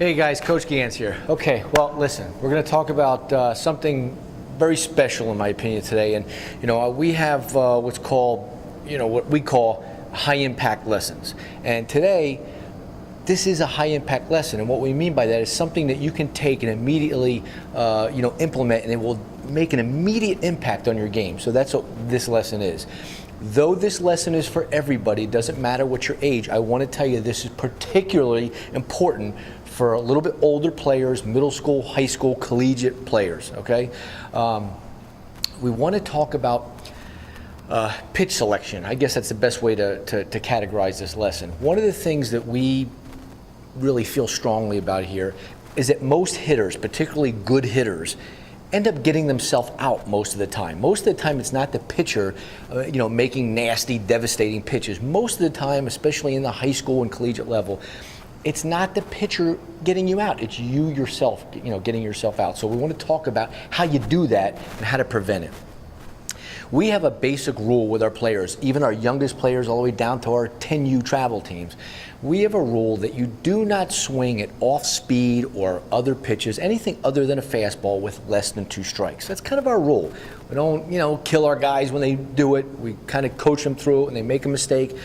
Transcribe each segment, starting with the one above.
Hey guys, Coach Gans here. Okay, well listen, we're going to talk about something very special in my opinion today, and we have what we call high impact lessons. And today, this is a high impact lesson, and what we mean by that is something that you can take and immediately implement, and it will make an immediate impact on your game. So that's what this lesson is. Though this lesson is for everybody, it doesn't matter what your age, I want to tell you this is particularly important for a little bit older players, middle school, high school, collegiate players, okay? We want to talk about pitch selection. I guess that's the best way to categorize this lesson. One of the things that we really feel strongly about here is that most hitters, particularly good hitters, end up getting themselves out most of the time. Most of the time it's not the pitcher making nasty, devastating pitches. Most of the time, especially in the high school and collegiate level, it's not the pitcher getting you out, it's you yourself getting yourself out. So we want to talk about how you do that and how to prevent it. We have a basic rule with our players, even our youngest players all the way down to our 10U travel teams. We have a rule that you do not swing at off speed or other pitches, anything other than a fastball with less than 2 strikes. That's kind of our rule. We don't, kill our guys when they do it. We kind of coach them through it. When they make a mistake,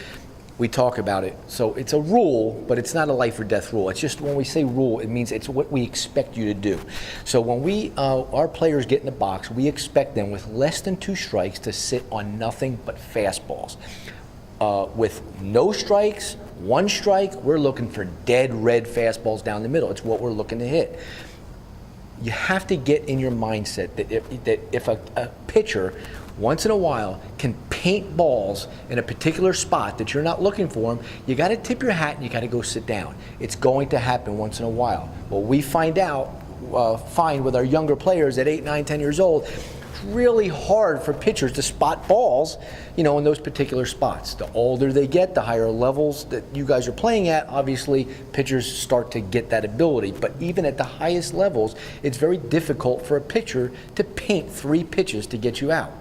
we talk about it. So it's a rule, but it's not a life or death rule. It's just when we say rule, it means it's what we expect you to do. So when our players get in the box, we expect them with less than 2 strikes to sit on nothing but fastballs. With no strikes, 1 strike, we're looking for dead red fastballs down the middle. It's what we're looking to hit. You have to get in your mindset that if a pitcher once in a while can paint balls in a particular spot that you're not looking for them, you got to tip your hat and you got to go sit down. It's going to happen once in a while. Well, we find with our younger players at 8, 9, 10 years old, it's really hard for pitchers to spot balls, in those particular spots. The older they get, the higher levels that you guys are playing at, obviously pitchers start to get that ability. But even at the highest levels, it's very difficult for a pitcher to paint 3 pitches to get you out.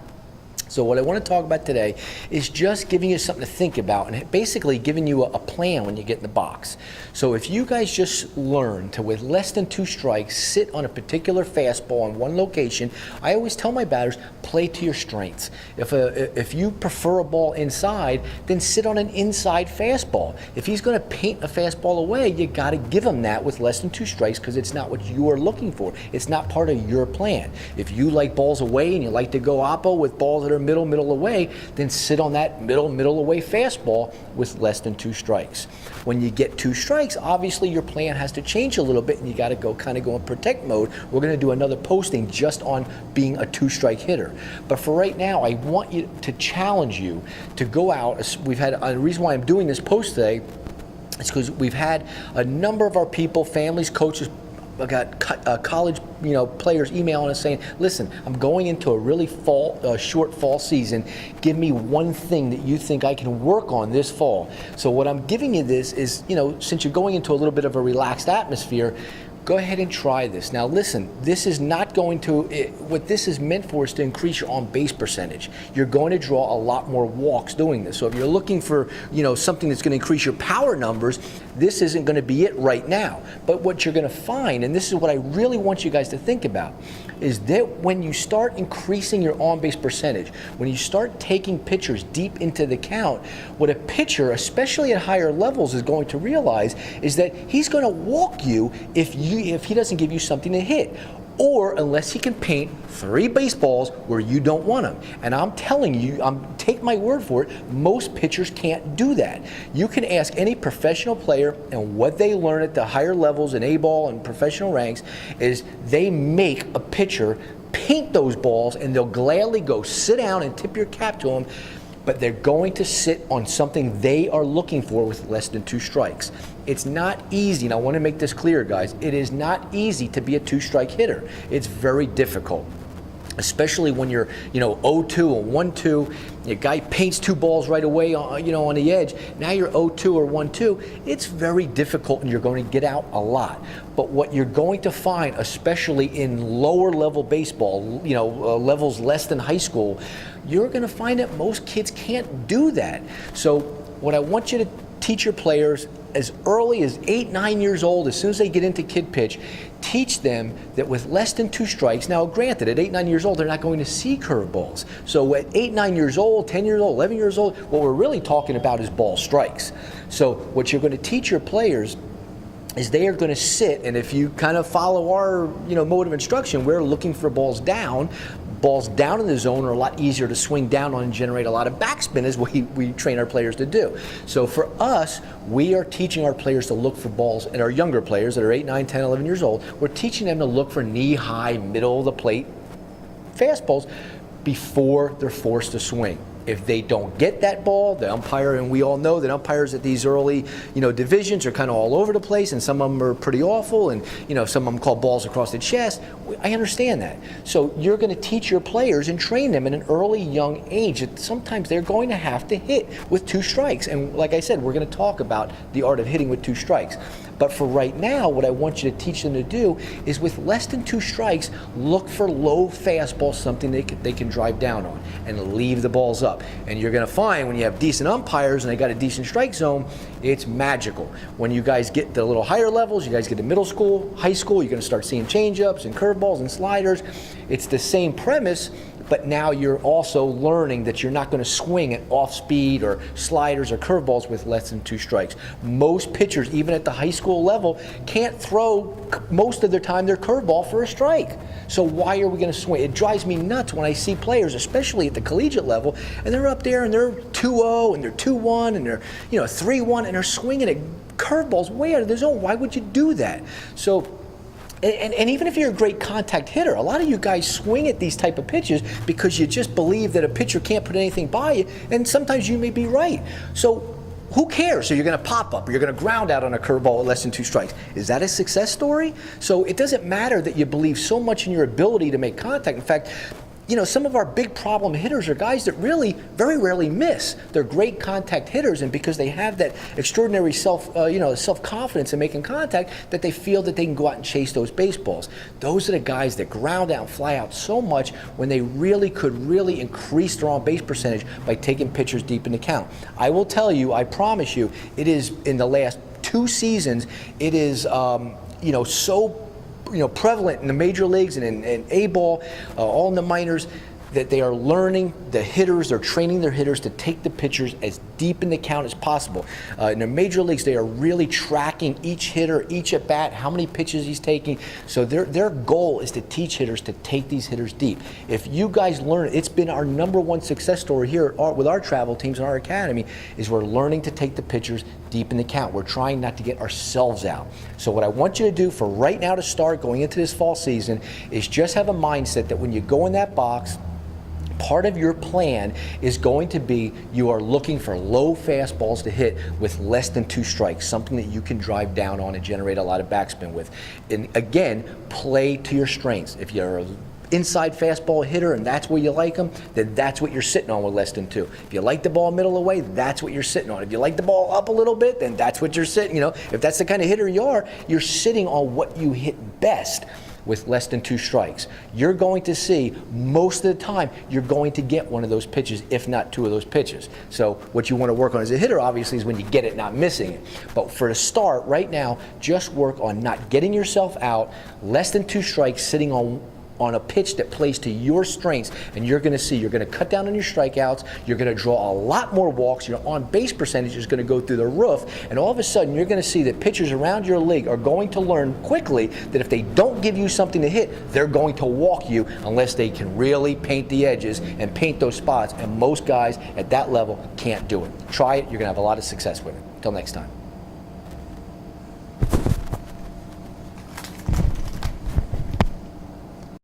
So what I want to talk about today is just giving you something to think about and basically giving you a plan when you get in the box. So if you guys just learn to, with less than 2 strikes, sit on a particular fastball in one location, I always tell my batters, play to your strengths. If you prefer a ball inside, then sit on an inside fastball. If he's going to paint a fastball away, you got to give him that with less than 2 strikes because it's not what you are looking for. It's not part of your plan. If you like balls away and you like to go oppo with balls that are middle away, then sit on that middle away fastball with less than 2 strikes. When you get 2 strikes, obviously your plan has to change a little bit and you got to go in protect mode. We're going to do another posting just on being a 2-strike hitter. But for right now, I want you to challenge you to go out. We've had a reason why I'm doing this post today is because we've had a number of our people, families, coaches, I got college players emailing us saying, listen, I'm going into a really short fall season. Give me one thing that you think I can work on this fall. So what I'm giving you this is, since you're going into a little bit of a relaxed atmosphere, go ahead and try this. Now listen, this is not going to, what this is meant for is to increase your on-base percentage. You're going to draw a lot more walks doing this. So if you're looking for, something that's going to increase your power numbers, this isn't going to be it right now. But what you're going to find, and this is what I really want you guys to think about, is that when you start increasing your on-base percentage, when you start taking pitchers deep into the count, what a pitcher, especially at higher levels, is going to realize is that he's going to walk you if he doesn't give you something to hit, or unless he can paint 3 baseballs where you don't want them. And I'm telling you, take my word for it, most pitchers can't do that. You can ask any professional player, and what they learn at the higher levels in A-ball and professional ranks is they make a pitcher paint those balls, and they'll gladly go sit down and tip your cap to them, but they're going to sit on something they are looking for with less than 2 strikes. It's not easy, and I want to make this clear, guys. It is not easy to be a 2-strike hitter. It's very difficult, especially when you're, 0-2 or 1-2. A guy paints 2 balls right away, on the edge. Now you're 0-2 or 1-2. It's very difficult, and you're going to get out a lot. But what you're going to find, especially in lower level baseball, levels less than high school, you're going to find that most kids can't do that. So what I want you to teach your players as early as 8, 9 years old, as soon as they get into kid pitch, teach them that with less than 2 strikes, now granted, at 8, 9 years old, they're not going to see curveballs. So at 8, 9 years old, 10 years old, 11 years old, what we're really talking about is ball strikes. So what you're going to teach your players is they are going to sit, and if you kind of follow our mode of instruction, we're looking for balls down. Balls down in the zone are a lot easier to swing down on and generate a lot of backspin, as we train our players to do. So for us, we are teaching our players to look for balls, and our younger players that are 8, 9, 10, 11 years old, we're teaching them to look for knee-high, middle of the plate fastballs before they're forced to swing. If they don't get that ball, the umpire, and we all know that umpires at these early, divisions are kind of all over the place, and some of them are pretty awful, and some of them call balls across the chest. I understand that. So you're going to teach your players and train them at an early, young age that sometimes they're going to have to hit with 2 strikes. And like I said, we're going to talk about the art of hitting with 2 strikes. But for right now, what I want you to teach them to do is with less than 2 strikes, look for low fastballs, something they can drive down on, and leave the balls up. And you're going to find when you have decent umpires and they got a decent strike zone, it's magical. When you guys get the little higher levels, you guys get to middle school, high school, you're going to start seeing changeups and curveballs and sliders. It's the same premise, but now you're also learning that you're not going to swing at off speed or sliders or curveballs with less than 2 strikes. Most pitchers, even at the high school level, can't throw most of their time their curveball for a strike. So why are we going to swing? It drives me nuts when I see players, especially at the collegiate level, and they're up there and they're 2-0 and they're 2-1 and they're 3-1 and they're swinging at curveballs way out of their zone. Why would you do that? So. And even if you're a great contact hitter, a lot of you guys swing at these type of pitches because you just believe that a pitcher can't put anything by you, and sometimes you may be right. So who cares? So you're going to pop up, or you're going to ground out on a curveball at less than 2 strikes. Is that a success story? So it doesn't matter that you believe so much in your ability to make contact. In fact, some of our big problem hitters are guys that really very rarely miss. They're great contact hitters, and because they have that extraordinary self-confidence in making contact, that they feel that they can go out and chase those baseballs. Those are the guys that ground out and fly out so much when they really could increase their on-base percentage by taking pitchers deep in the count. I will tell you, I promise you, it is in the last 2 seasons, it is so prevalent in the major leagues and in A-ball, all in the minors, that they are learning the hitters, they're training their hitters to take the pitchers as deep in the count as possible. In the major leagues, they are really tracking each hitter, each at bat, how many pitches he's taking. So their goal is to teach hitters to take these hitters deep. If you guys learn, it's been our #1 success story here with our travel teams and our academy, is we're learning to take the pitchers deep in the count. We're trying not to get ourselves out. So what I want you to do for right now to start going into this fall season is just have a mindset that when you go in that box, part of your plan is going to be you are looking for low fastballs to hit with less than 2 strikes, something that you can drive down on and generate a lot of backspin with. And again, play to your strengths. If you're an inside fastball hitter and that's where you like them, then that's what you're sitting on with less than 2. If you like the ball middle away, that's what you're sitting on. If you like the ball up a little bit, then that's what you're sitting. If that's the kind of hitter you are, you're sitting on what you hit best with less than 2 strikes. You're going to see, most of the time, you're going to get one of those pitches, if not 2 of those pitches. So what you want to work on as a hitter, obviously, is when you get it, not missing it. But for the start, right now, just work on not getting yourself out, less than 2 strikes, sitting on a pitch that plays to your strengths, and you're going to see, you're going to cut down on your strikeouts, you're going to draw a lot more walks, your on-base percentage is going to go through the roof, and all of a sudden you're going to see that pitchers around your league are going to learn quickly that if they don't give you something to hit, they're going to walk you unless they can really paint the edges and paint those spots, and most guys at that level can't do it. Try it, you're going to have a lot of success with it. Until next time.